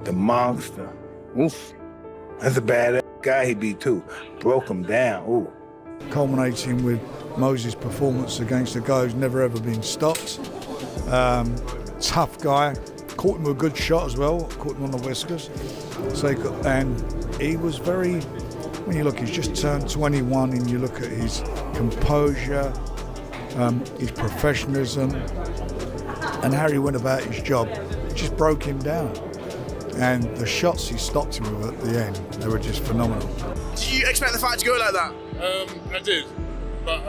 The monster. Oof. That's a bad guy he beat too. Broke him down. Ooh. Culminating with Moses' performance against a guy who's never ever been stopped. Tough guy. Caught him with a good shot as well. Caught him on the whiskers. And he was very, when you look, he's just turned 21 and you look at his composure, his professionalism, and how he went about his job. It just broke him down. And the shots he stopped him with at the end, they were just phenomenal. Did you expect the fight to go like that? I did, but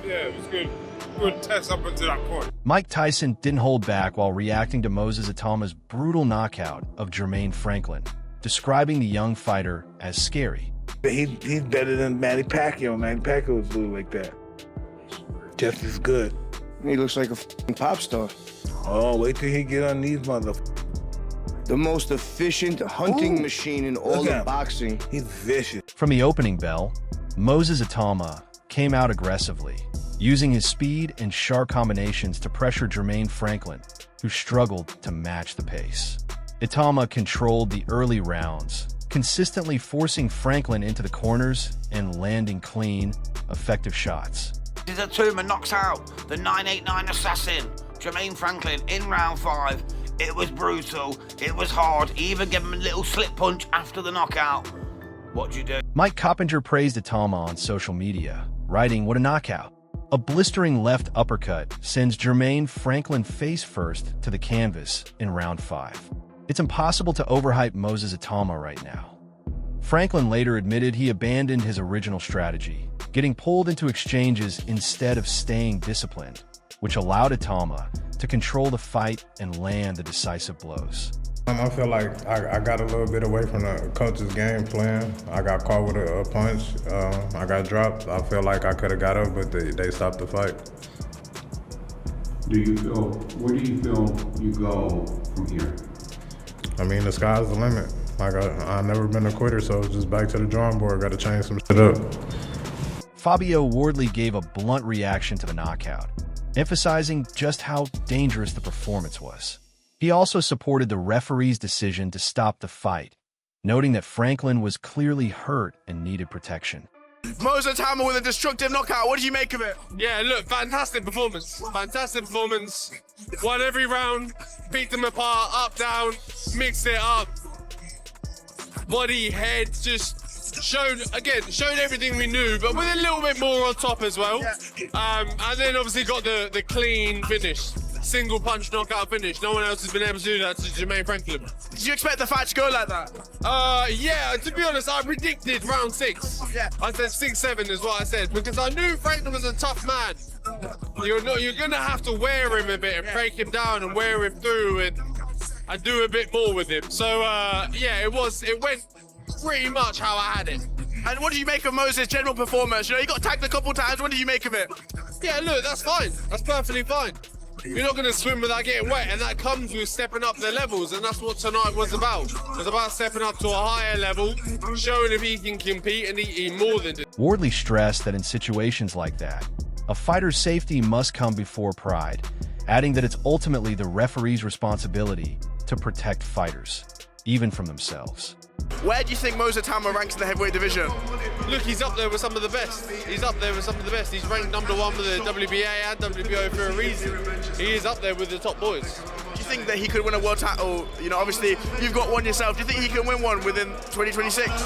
yeah, it was good. Good test up until that point. Mike Tyson didn't hold back while reacting to Moses Atama's brutal knockout of Jermaine Franklin, describing the young fighter as scary. He's better than Manny Pacquiao. Manny Pacquiao was blue like that. Just as good. He looks like a f***ing pop star. Oh, wait till he get on these motherfuckers. The most efficient hunting machine in all of boxing. He's vicious. From the opening bell, Moses Atama came out aggressively, using his speed and sharp combinations to pressure Jermaine Franklin, who struggled to match the pace. Atama controlled the early rounds, consistently forcing Franklin into the corners and landing clean, effective shots. Atama knocks out the 989 assassin, Jermaine Franklin, in round 5. It was brutal, it was hard, he even gave him a little slip punch after the knockout. What'd you do? Mike Coppinger praised Atama on social media, writing, "What a knockout. A blistering left uppercut sends Jermaine Franklin face first to the canvas in round 5. It's impossible to overhype Moses Atama right now." Franklin later admitted he abandoned his original strategy, getting pulled into exchanges instead of staying disciplined, which allowed Atama to control the fight and land the decisive blows. I feel like I got a little bit away from the coach's game plan. I got caught with a punch. I got dropped. I feel like I could have got up, but they stopped the fight. Where do you feel you go from here? I mean, the sky's the limit. Like, I've never been a quitter, so it's just back to the drawing board. Got to change some shit up. Fabio Wardley gave a blunt reaction to the knockout, emphasizing just how dangerous the performance was. He also supported the referee's decision to stop the fight, noting that Franklin was clearly hurt and needed protection. Moses Atama with a destructive knockout. What did you make of it? Yeah, look, fantastic performance. Fantastic performance. Won every round, beat them apart, up, down, mixed it up. Body, head, just showed everything we knew, but with a little bit more on top as well. And then obviously got the clean finish. Single punch knockout finish. No one else has been able to do that to Jermaine Franklin. Did you expect the fight to go like that? Yeah, to be honest, I predicted round 6. Yeah. I said 6-7 is what I said, because I knew Franklin was a tough man. You're gonna have to wear him a bit and break him down and wear him through and do a bit more with him. So yeah, it went pretty much how I had it. And what do you make of Moses' general performance? You know, he got tagged a couple times. What do you make of it? Yeah, look, that's fine. That's perfectly fine. You're not going to swim without getting wet, and that comes with stepping up their levels, and that's what tonight was about. It was about stepping up to a higher level, showing if he can compete, and he more than did. Wardley stressed that in situations like that, a fighter's safety must come before pride, adding that it's ultimately the referee's responsibility to protect fighters, even from themselves. Where do you think Moses Atama ranks in the heavyweight division? Look, he's up there with some of the best. He's up there with some of the best. He's ranked number 1 with the WBA and WBO for a reason. He is up there with the top boys. Do you think that he could win a world title? You know, obviously, you've got one yourself. Do you think he can win one within 2026? Look,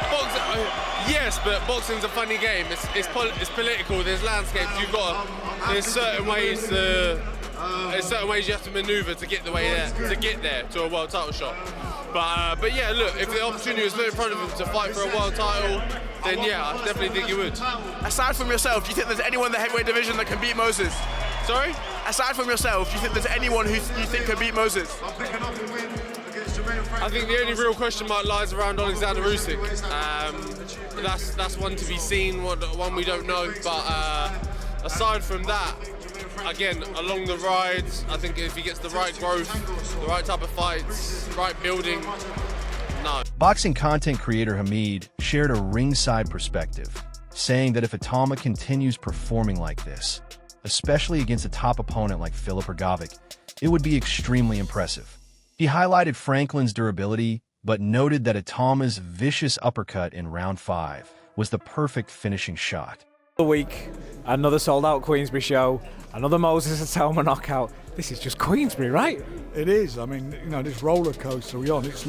boxing, yes, but boxing's a funny game. It's political. There's landscapes. There's certain ways you have to maneuver to get there to a world title shot. But yeah, look, if the opportunity was put in front of him to fight for a world title, then yeah, I definitely think he would. Aside from yourself, do you think there's anyone in the heavyweight division that can beat Moses? Sorry? Aside from yourself, do you think there's anyone who you think can beat Moses? I think the only real question mark lies around Alexander Usyk. That's one to be seen, one we don't know. But aside from that, again, along the rides, I think if he gets the right growth, the right type of fights, right building, no. Boxing content creator Hamid shared a ringside perspective, saying that if Atama continues performing like this, especially against a top opponent like Filip Hrgovic, it would be extremely impressive. He highlighted Franklin's durability, but noted that Atama's vicious uppercut in round 5 was the perfect finishing shot. Another week, another sold-out Queensbury show, another Moses Atama knockout. This is just Queensbury, right? It is. I mean, you know, this roller coaster we're on, it's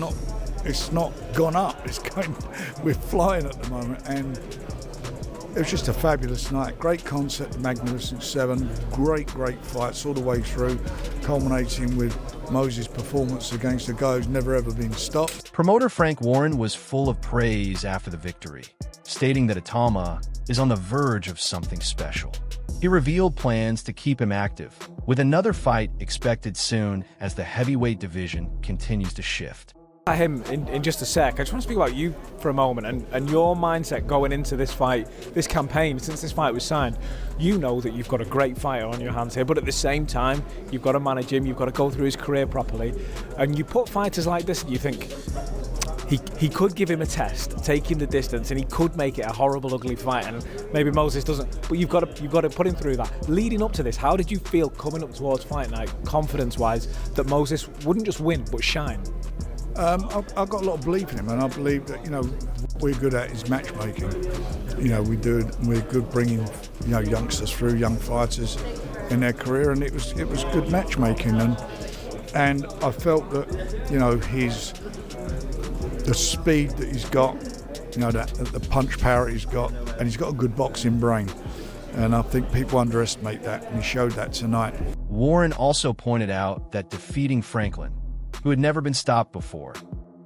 not gone up. It's going. We're flying at the moment, and it was just a fabulous night. Great concept, Magnificent Seven. Great fights all the way through, culminating with Moses' performance against a guy who's never ever been stopped. Promoter Frank Warren was full of praise after the victory, stating that Atama is on the verge of something special. He revealed plans to keep him active, with another fight expected soon as the heavyweight division continues to shift. Him in just a sec. I just want to speak about you for a moment and your mindset going into this fight, this campaign, since this fight was signed. You know that you've got a great fighter on your hands here, but at the same time, you've got to manage him, you've got to go through his career properly. And you put fighters like this and you think, he could give him a test, take him the distance, and he could make it a horrible, ugly fight, and maybe Moses doesn't. But you've got to put him through that. Leading up to this, how did you feel coming up towards fight night, confidence-wise, that Moses wouldn't just win but shine? I've got a lot of belief in him, and I believe that, you know, we're good at his matchmaking. You know, we're good bringing, you know, youngsters through, young fighters in their career, and it was good matchmaking, and I felt that, you know, the speed that he's got, you know, the punch power he's got, and he's got a good boxing brain. And I think people underestimate that, and he showed that tonight. Warren also pointed out that defeating Franklin, who had never been stopped before,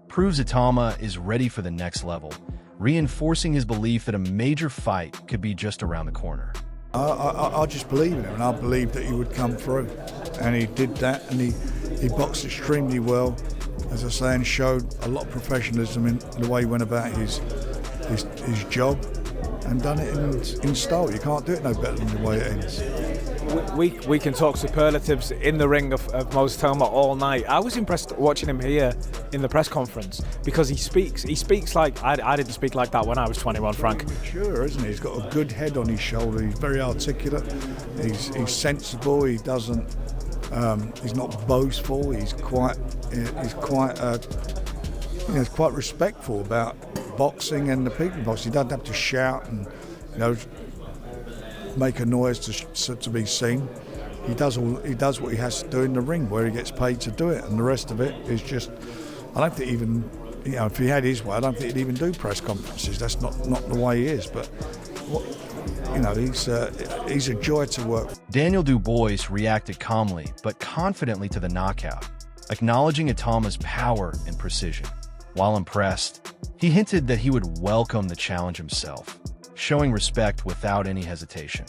proves Atama is ready for the next level, reinforcing his belief that a major fight could be just around the corner. I just believe in him, and I believed that he would come through. And he did that, and he boxed extremely well, as I say, and showed a lot of professionalism in the way he went about his job, and done it in style. You can't do it no better than the way it ends. We can talk superlatives in the ring of Moses Atama all night. I was impressed watching him here in the press conference because he speaks like I didn't speak like that when I was 21, Frank. Mature, isn't he? He's got a good head on his shoulder. He's very articulate. He's sensible. He doesn't. He's not boastful. He's quite respectful about boxing and the people boxing. He doesn't have to shout and, you know, make a noise to be seen. He does what he has to do in the ring, where he gets paid to do it, and the rest of it is just. I don't think even, you know, if he had his way, I don't think he'd even do press conferences. That's not the way he is. But you know, he's a joy to work with. Daniel Dubois reacted calmly but confidently to the knockout, acknowledging Atama's power and precision. While impressed, he hinted that he would welcome the challenge himself, showing respect without any hesitation.